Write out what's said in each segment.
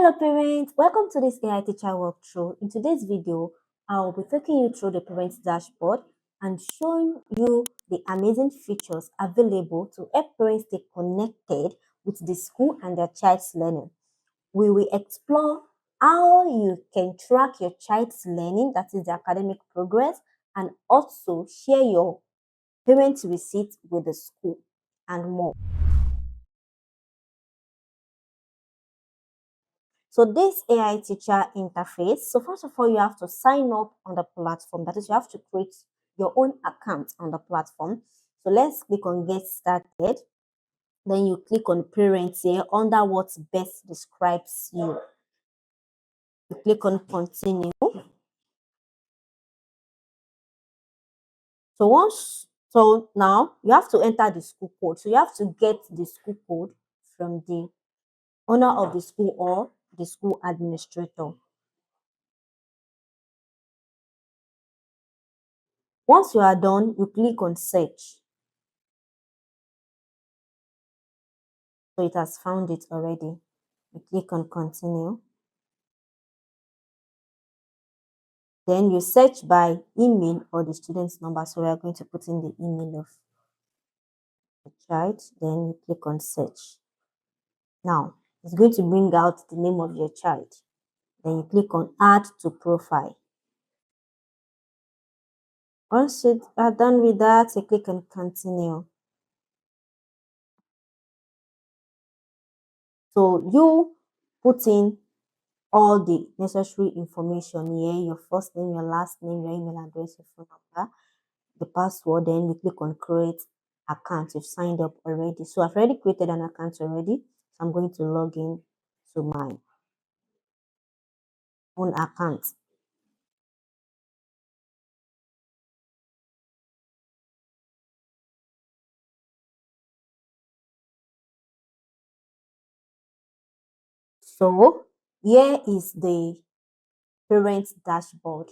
Hello parents, welcome to this AI teacher walkthrough. In today's video, I will be taking you through the parent dashboard and showing you the amazing features available to help parents stay connected with the school and their child's learning. We will explore how you can track your child's learning, that is the academic progress, and also share your parent receipt with the school and more. So this AI teacher interface, so first of all, you have to sign up on the platform. That is, you have to create your own account on the platform. So let's click on get started. Then you click on parents here under what best describes you. You click on continue. So now you have to enter the school code. So you have to get the school code from the owner of the school or the school administrator. Once you are done, you click on search. So it has found it already. You click on continue. Then you search by email or the student's number. So we are going to put in the email of the child. Then you click on search. Now it's going to bring out the name of your child. Then you click on add to profile. Once you are done with that, you click on continue. So you put in all the necessary information here, your first name, your last name, your email address, your phone number, the password. Then you click on create account. You've signed up already. So I've already created an account already. So I'm going to log in to my own account. So here is the parent dashboard.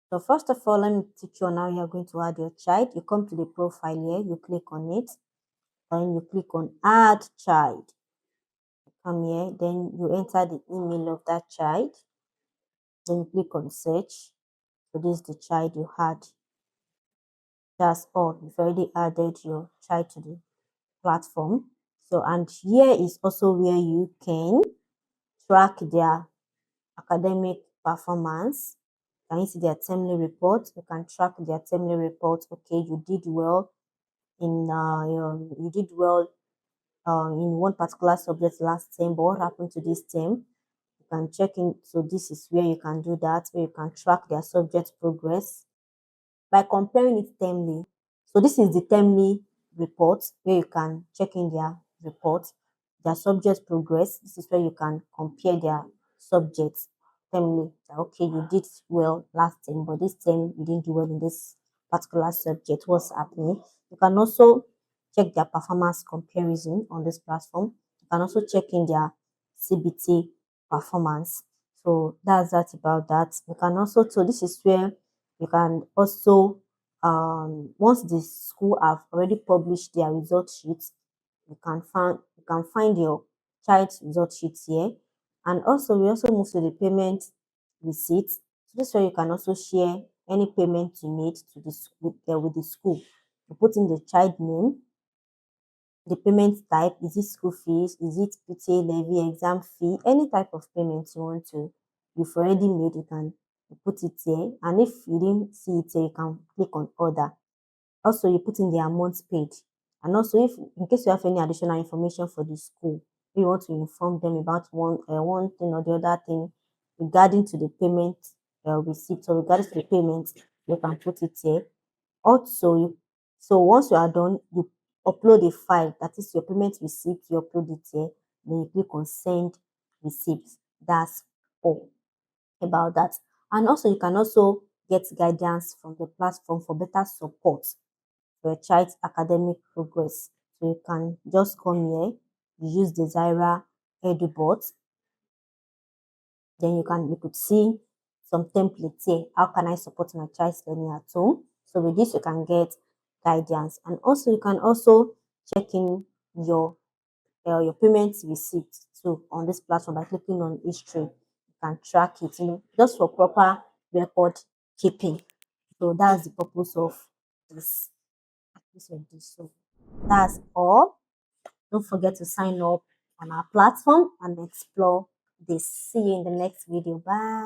So first of all, let me teach you on how you're going to add your child. You come to the profile here, you click on it, then you click on add child. Come here, then you enter the email of that child, then you click on search. So this is the child you had. That's all. You've already added your child to the platform. So, and here is also where you can track their academic performance. Can you see their termly report? You can track their termly report. Okay, you did well in in one particular subject last term, but what happened to this term? You can check in. So this is where you can do that, where you can track their subject progress by comparing it termly. So this is the termly report where you can check in their report, their subject progress. This is where you can compare their subjects termly. Okay, you did well last term, but this term you didn't do well in this particular subject. What's happening? You can also check their performance comparison on this platform. You can also check in their CBT performance. So that's that about that. You can also, so this is where you can also, once the school have already published their result sheets, you can find your child's result sheets here. And also we also move to the payment receipt. So this is where you can also share any payment you made to the with the school. You put in the child name, the payment type. Is it school fees? Is it PTA levy, exam fee? Any type of payment you want to, you've already made, you can put it here. And if you didn't see it here, you can click on order. Also, you put in the amount paid. And also, if in case you have any additional information for the school, you want to inform them about one thing or the other thing regarding to the payment receipt or regarding to the payment, you can put it here. Also, so once you are done, you upload a file, that is your payment receipt. You upload it here, then you click on send receipt. That's all about that. And also you can also get guidance from the platform for better support for your child's academic progress. So you can just come here, you use the Zyra EduBot. Then you could see some templates here. How can I support my child's learning at home? So with this, you can get guidance. And also you can also check in your payment receipt too on this platform by clicking on history. You can track it, just for proper record keeping. So that's the purpose of this. So that's all. Don't forget to sign up on our platform and explore this. See you in the next video. Bye.